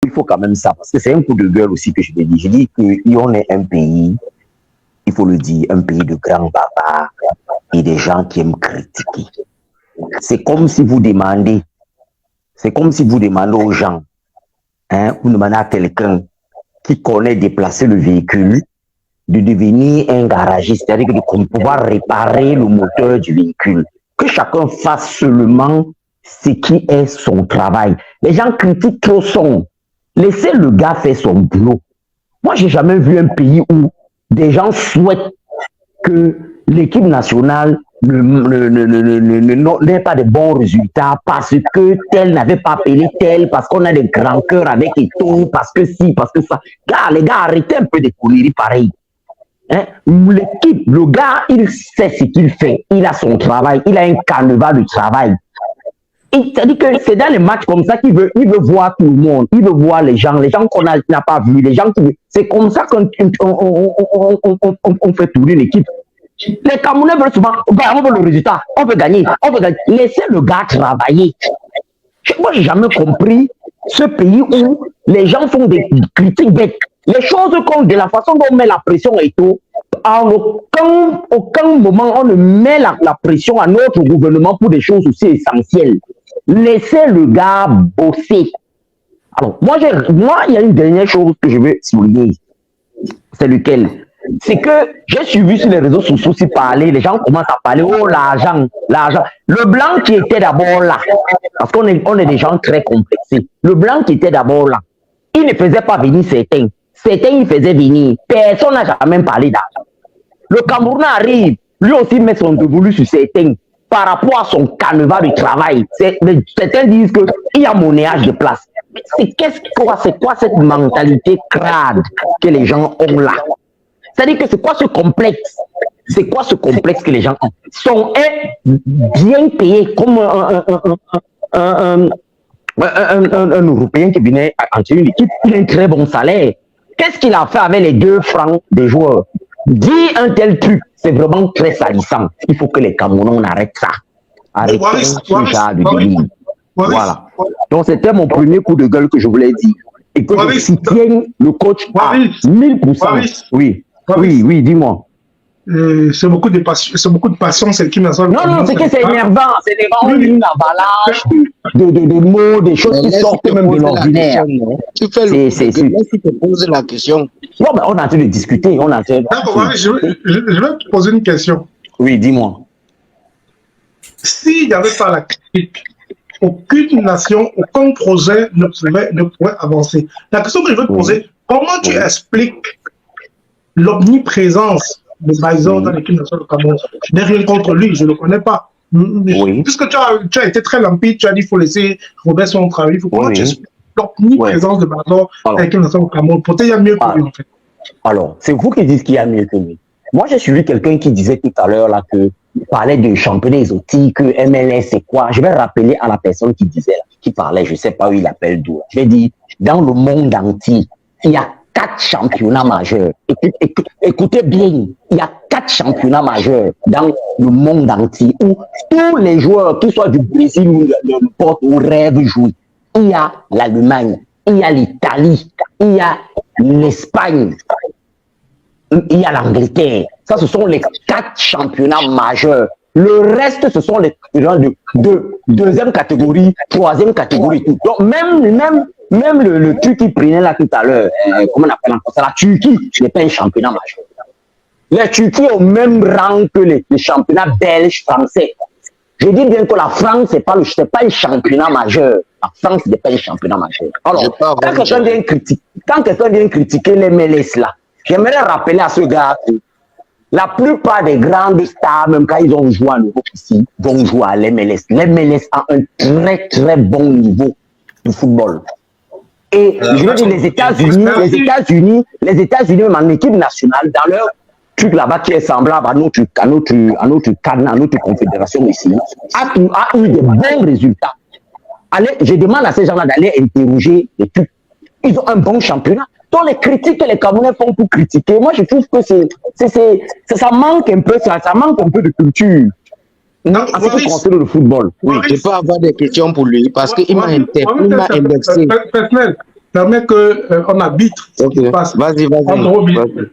il faut quand même ça, parce que c'est un coup de gueule aussi que je vais dire. Je dis qu'on est un pays, il faut le dire, un pays de grands barbares et des gens qui aiment critiquer. C'est comme si vous demandez aux gens, vous demandez à quelqu'un qui connaît déplacer le véhicule, de devenir un garagiste, c'est-à-dire de pouvoir réparer le moteur du véhicule. Que chacun fasse seulement ce qui est son travail. Les gens critiquent trop son. Laissez le gars faire son boulot. Moi, j'ai jamais vu un pays où des gens souhaitent que l'équipe nationale n'ait pas de bons résultats parce que tel n'avait pas appelé tel, parce qu'on a des grands cœurs avec Eto'o, parce que si, parce que ça. Les gars, arrêtez un peu de conneries pareil. L'équipe, le gars, il sait ce qu'il fait. Il a son travail, il a un carnaval de travail. C'est-à-dire que c'est dans les matchs comme ça qu'il veut voir tout le monde. Il veut voir les gens qu'on n'a pas vus, les gens qui... C'est comme ça qu'on fait tourner l'équipe. Les Camerounais veulent souvent, on veut le résultat, on veut gagner. Laissez le gars travailler. Moi, j'ai jamais compris ce pays où les gens font des critiques bêtes. Les choses comme de la façon dont on met la pression et tout, à aucun moment on ne met la pression à notre gouvernement pour des choses aussi essentielles. Laissez le gars bosser. Alors, moi, il y a une dernière chose que je veux souligner. C'est lequel? C'est que j'ai suivi sur les réseaux sociaux aussi parler, les gens commencent à parler, oh l'argent. Le blanc qui était d'abord là, parce qu'on est des gens très complexés, le blanc qui était d'abord là, il ne faisait pas venir certains, il faisait venir, personne n'a jamais parlé d'argent. Le Cameroun arrive, lui aussi met son dévolu sur certains, par rapport à son carnaval de travail. Certains disent qu'il y a monnayage de place. C'est quoi cette mentalité crade que les gens ont là? C'est-à-dire que c'est quoi ce complexe? C'est quoi ce complexe que les gens ont? Sont bien payés comme un Européen qui venait entier une équipe, il a un très bon salaire. Qu'est-ce qu'il a fait avec les 2 francs des joueurs? Dire un tel truc, c'est vraiment très salissant. Il faut que les Camerounais arrêtent ça. Arrêtez ce genre de délire. Voilà. Donc c'était mon premier coup de gueule que je voulais dire. Et que je soutienne le coach à 1000%. Oui. Oui, dis-moi. C'est beaucoup de passion, c'est qui Non, c'est que c'est énervant. C'est énervant, une avalanche de mots, des choses qui sortent même de l'ordinaire. Tu fais tu te poses la question. Non, mais on est en train de discuter. D'accord, je vais te poser une question. Oui, dis-moi. S'il n'y avait pas la critique, aucune nation, aucun projet ne pourrait avancer. La question que je veux te poser, comment tu expliques l'omniprésence de Baïzor dans l'équipe nationale du Cameroun? Je n'ai rien contre lui, je ne le connais pas. Puisque tu as été très limpide, tu as dit qu'il faut laisser Robert son travail. Comment tu expliques l'omniprésence de Baïzor dans l'équipe nationale du Cameroun? Peut-être qu'il y a mieux que lui, en fait. Alors, c'est vous qui dites qu'il y a mieux que lui. Moi, j'ai suivi quelqu'un qui disait tout à l'heure là que parlait de championnat exotique, que MLS c'est quoi. Je vais rappeler à la personne qui disait, qui parlait, je ne sais pas où il appelle d'où. Je vais dire, dans le monde entier, il y a 4 championnats majeurs. Écoutez bien, il y a 4 championnats majeurs dans le monde entier où tous les joueurs, qu'ils soient du Brésil ou n'importe où, rêvent jouer. Il y a l'Allemagne, il y a l'Italie, il y a l'Espagne, il y a l'Angleterre. Ça, ce sont les 4 championnats majeurs. Le reste, ce sont les gens de deuxième catégorie, troisième catégorie. Donc, même le truc qui prenait là tout à l'heure, comment on appelle encore ça, la Turquie, n'est pas un championnat majeur. La Turquie est au même rang que les championnats belges, français. Je dis bien que la France, c'est pas un championnat majeur. La France n'est pas un championnat majeur. Alors, quand quelqu'un vient critiquer les MLS là, j'aimerais rappeler à ce gars que la plupart des grandes stars, même quand ils ont joué en Europe ici, vont jouer à l'MLS. L'MLS a un très très bon niveau de football. Et je veux dire, les États-Unis, même en équipe nationale, dans leur truc là-bas qui est semblable à notre confédération ici, a eu de bons résultats. Allez, je demande à ces gens-là d'aller interroger les trucs. Ils ont un bon championnat. Donc les critiques que les Camerounais font pour critiquer, moi je trouve que ça manque un peu, ça manque un peu de culture. Non, en ce qui concerne le football. Oui, je peux avoir des questions pour lui parce qu'il m'a indexé. permet qu'on arbitre ce qui se passe. Vas-y.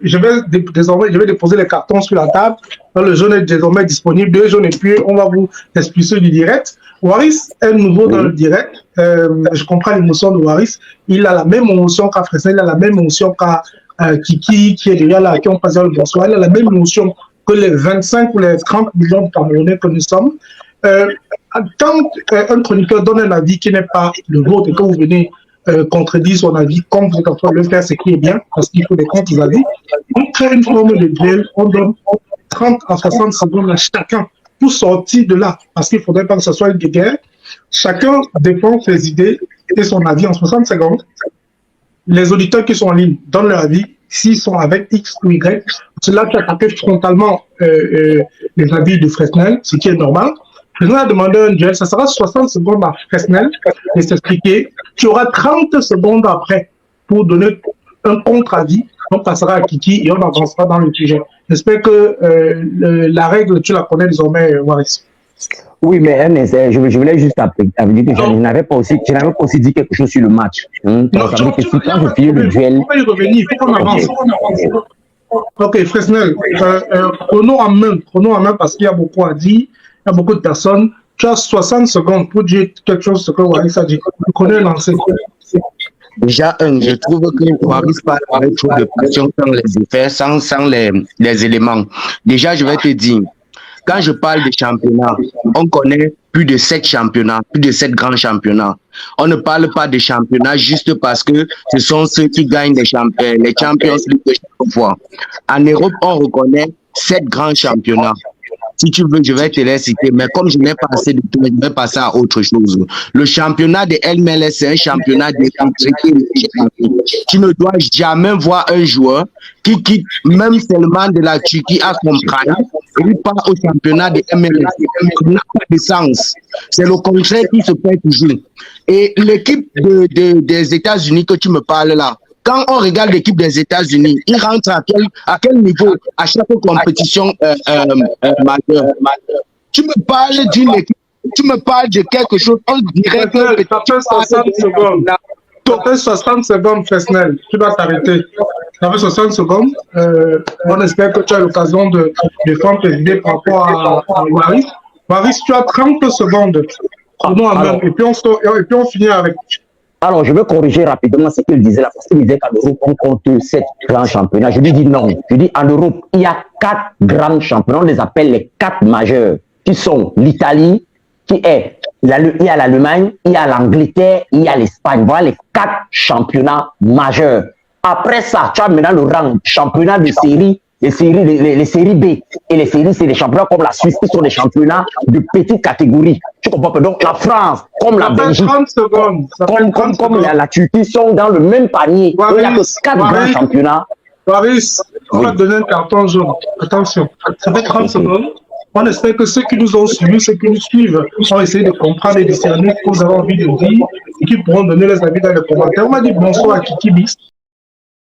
Je vais déposer les cartons sur la table. Le jaune est désormais disponible. 2 jaunes et puis on va vous expliquer du direct. Waris est nouveau dans le direct. Je comprends l'émotion de Waris. Il a la même émotion qu'à Fresnel, il a la même émotion qu'à Kiki qui est déjà là, qui ont passé le bonsoir. Il a la même émotion que les 25 ou les 30 millions de Camerounais que nous sommes. Quand un chroniqueur donne un avis qui n'est pas le vôtre et que vous venez contredire son avis, comme vous êtes en train de le faire, c'est qui est bien, parce qu'il faut des contre-avis, on crée une forme de duel, on donne 30 à 60 secondes à chacun pour sortir de là, parce qu'il ne faudrait pas que ce soit une guerre. Chacun défend ses idées et son avis en 60 secondes. Les auditeurs qui sont en ligne donnent leur avis, s'ils sont avec X ou Y. Cela qui attaque frontalement les avis de Fresnel, ce qui est normal. Fresnel a demandé un duel, ça sera 60 secondes à Fresnel de s'expliquer. Tu auras 30 secondes après pour donner un contre-avis. On passera à Kiki et on avancera dans le sujet. J'espère que la règle, tu la connais désormais, Waris. Oui, mais je voulais juste dire que je n'avais pas aussi dit quelque chose sur le match. Non, ça veut dire que si quand je finis le duel... On va y revenir, il faut qu'on avance. Ok, Fresnel, chrono en main parce qu'il y a beaucoup à dire, il y a beaucoup de personnes. Tu as 60 secondes pour dire quelque chose, ce que Waris a dit. Tu connais lancé. Déjà, je trouve que Waris parle avec trop de pression sans les effets, sans les éléments. Déjà, je vais te dire, quand je parle de championnat, on connaît plus de 7 championnats, plus de 7 grands championnats. On ne parle pas de championnat juste parce que ce sont ceux qui gagnent les Champions League chaque fois. En Europe, on reconnaît 7 grands championnats. Si tu veux, je vais te les citer, mais comme je n'ai pas assez de temps, je vais passer à autre chose. Le championnat de MLS, c'est un championnat d'électricité. Tu ne dois jamais voir un joueur qui quitte même seulement de la Turquie à son prime et il part au championnat de MLS. Ça n'a pas de sens. C'est le contraire qui se fait toujours. Et l'équipe des États-Unis que tu me parles là, quand on regarde l'équipe des États-Unis, ils rentrent à quel niveau à chaque compétition majeure. Tu me parles d'une équipe, tu me parles de quelque chose, on dirait que... Tu as 60 secondes. Tu as 60 secondes, Fresnel. Tu dois t'arrêter. Tu as 60 secondes. On espère que tu as l'occasion de défendre tes idées par rapport à Waris. Waris, tu as 30 secondes. Et puis on finit avec... Alors, je veux corriger rapidement ce qu'il disait là, parce qu'il disait qu'en Europe, on compte 7 grands championnats. Je lui dis non. Je dis en Europe, il y a 4 grands championnats. On les appelle les 4 majeurs, qui sont l'Italie, il y a l'Allemagne, il y a l'Angleterre, il y a l'Espagne. Voilà les 4 championnats majeurs. Après ça, tu as maintenant le rang championnat de série, les séries B. Et les séries, c'est des championnats comme la Suisse, qui sont des championnats de petite catégorie. Tu comprends pas? Donc la France, comme la Belgique, comme la Turquie, sont dans le même panier. Il n'y a que 4 grands championnats. Waris, on va te donner un carton jaune. Attention, ça fait 30 secondes. On espère que ceux qui nous ont suivis, ceux qui nous suivent, vont essayer de comprendre et discerner ce que vous avez envie de dire et qui pourront donner les avis dans les commentaires. On m'a dit bonsoir à Kiki Bis.